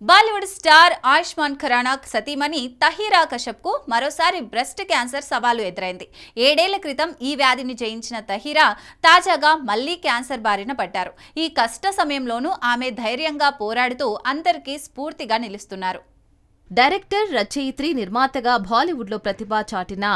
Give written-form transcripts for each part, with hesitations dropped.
Bollywood star Ayushman Khurana సతీమణి తహీరా కశ్యప్ కు మరోసారి బ్రెస్ట్ క్యాన్సర్ సవాలు ఎదురైంది. 7 ఏళ్ల క్రితం ఈ వ్యాధిని జయించిన తహీరా తాజాగా మళ్లీ క్యాన్సర్ బారిన పడ్డారు. ఈ కష్ట సమయంలోనూ ఆమె ధైర్యంగా పోరాడుతూ అందరికీ స్ఫూర్తిగా నిలుస్తున్నారు. డైరెక్టర్, రచయిత్రి, నిర్మాతగా బాలీవుడ్లో ప్రతిభ చాటిన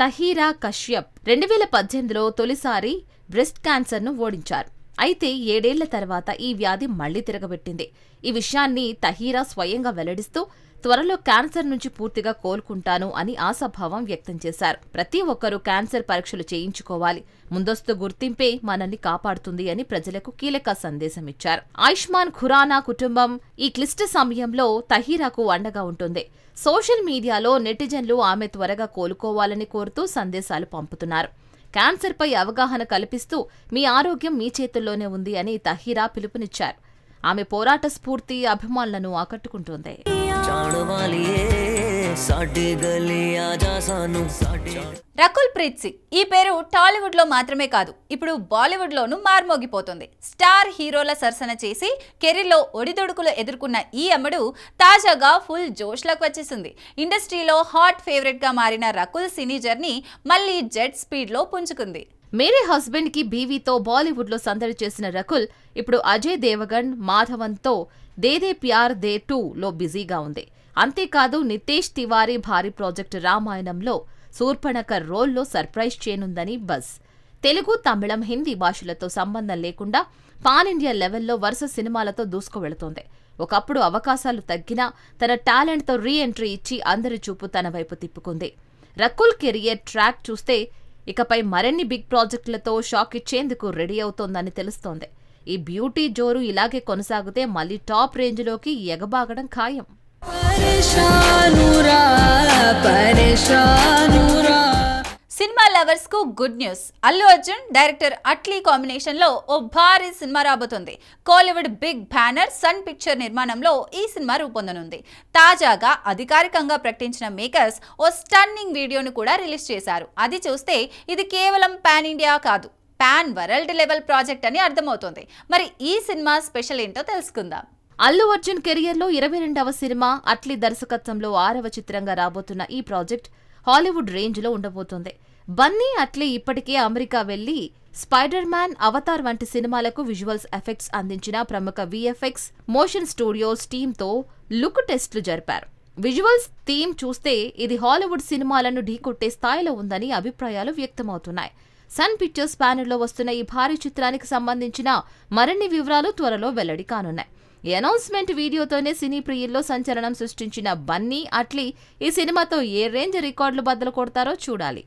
తహీరా కశ్యప్ 2018లో తొలిసారి బ్రెస్ట్ క్యాన్సర్ను ఓడించారు. అయితే 7 ఏళ్ల తర్వాత ఈ వ్యాధి మళ్లీ తిరగబెట్టింది. ఈ విషయాన్ని తహీరా స్వయంగా వెల్లడిస్తూ త్వరలో క్యాన్సర్ నుంచి పూర్తిగా కోలుకుంటాను అని ఆశాభావం వ్యక్తం చేశారు. ప్రతి ఒక్కరూ క్యాన్సర్ పరీక్షలు చేయించుకోవాలి, ముందస్తు గుర్తింపే మనల్ని కాపాడుతుంది అని ప్రజలకు కీలక సందేశం ఇచ్చారు. ఆయుష్మాన్ ఖురానా కుటుంబం ఈ క్లిష్ట సమయంలో తహీరాకు అండగా ఉంటుంది. సోషల్ మీడియాలో నెటిజన్లు ఆమె త్వరగా కోలుకోవాలని కోరుతూ సందేశాలు పంపుతున్నారు. క్యాన్సర్పై అవగాహన కల్పిస్తూ మీ ఆరోగ్యం మీ చేతుల్లోనే ఉంది అని తహీరా పిలుపునిచ్చారు. ఆమె పోరాట స్ఫూర్తి అభిమానులను ఆకట్టుకుంటోంది. రకుల్ ప్రీత్ సింగ్ ఈ పేరు టాలీవుడ్ లో మాత్రమే కాదు, ఇప్పుడు బాలీవుడ్ లోనూ మార్మోగిపోతుంది. స్టార్ హీరోల సరసన చేసి కెరీర్లో ఒడిదొడుకులు ఎదుర్కొన్న ఈ అమ్మడు తాజాగా ఫుల్ జోష్లోకి వచ్చేసింది. ఇండస్ట్రీలో హాట్ ఫేవరెట్ గా మారిన రకుల్ సినీ జర్నీ మళ్లీ జెట్ స్పీడ్ లో పుంజుకుంది. మేరే హస్బెండ్ కి బీవీతో బాలీవుడ్ లో సందడి చేసిన రకుల్ ఇప్పుడు అజయ్ దేవగన్, మాధవన్తో దే దే ప్యార్ దే 2లో బిజీగా ఉంది. అంతేకాదు నితేష్ తివారీ భారీ ప్రాజెక్టు రామాయణంలో శూర్పణఖ రోల్లో సర్ప్రైజ్ చేయనుందని బజ్. తెలుగు, తమిళం, హిందీ భాషలతో సంబంధం లేకుండా పాన్ ఇండియా లెవెల్లో వరుస సినిమాలతో దూసుకువెళుతోంది. ఒకప్పుడు అవకాశాలు తగ్గినా తన టాలెంట్తో రీ ఎంట్రీ ఇచ్చి అందరి చూపు తన వైపు తిప్పుకుంది. రకుల్ కెరియర్ ట్రాక్ చూస్తే ఇకపై మరిన్ని బిగ్ ప్రాజెక్టులతో షాక్ ఇచ్చేందుకు రెడీ అవుతోందని తెలుస్తోంది. ఈ బ్యూటీ జోరు ఇలాగే కొనసాగితే మళ్లీ టాప్ రేంజ్లోకి ఎగబాగడం ఖాయం. సినిమా లవర్స్ కు good news. Allu Arjun, director Atlee combination లో ఓ భారీ సినిమా రాబోతుంది. కోలీవుడ్ బిగ్ బ్యానర్ సన్ పిక్చర్ నిర్మాణంలో ఈ సినిమా రూపొందనుంది. తాజాగా అధికారికంగా ప్రకటించిన మేకర్స్ ఓ స్టన్నింగ్ వీడియోను కూడా రిలీజ్ చేశారు. అది చూస్తే ఇది కేవలం పాన్ ఇండియా కాదు, పాన్ వరల్డ్ లెవెల్ ప్రాజెక్ట్ అని అర్థమవుతోంది. మరి ఈ సినిమా స్పెషల్ ఏంటో తెలుసుకుందాం. అల్లు అర్జున్ కెరియర్లో 22వ సినిమా, అట్లీ దర్శకత్వంలో 6వ చిత్రంగా రాబోతున్న ఈ ప్రాజెక్ట్ హాలీవుడ్ రేంజ్లో ఉండబోతోంది. బన్నీ అట్లీ ఇప్పటికే అమెరికా వెళ్లి స్పైడర్ మ్యాన్, అవతార్ వంటి సినిమాలకు విజువల్స్ ఎఫెక్ట్స్ అందించిన ప్రముఖ విఎఫ్ఎక్స్ మోషన్ స్టూడియోస్ టీంతో లుక్ టెస్టులు జరిపారు. విజువల్స్ థీమ్ చూస్తే ఇది హాలీవుడ్ సినిమాలను ఢీకొట్టే స్థాయిలో ఉందని అభిప్రాయాలు వ్యక్తమవుతున్నాయి. సన్ పిక్చర్స్ బ్యానర్లో వస్తున్న ఈ భారీ చిత్రానికి సంబంధించిన మరిన్ని వివరాలు త్వరలో వెల్లడి కానున్నాయి. ఈ అనౌన్స్మెంట్ వీడియోతోనే సినీ ప్రియుల్లో సంచలనం సృష్టించిన బన్నీ అట్లీ ఈ సినిమాతో ఏ రేంజ్ రికార్డులు బద్దలు కొడతారో చూడాలి.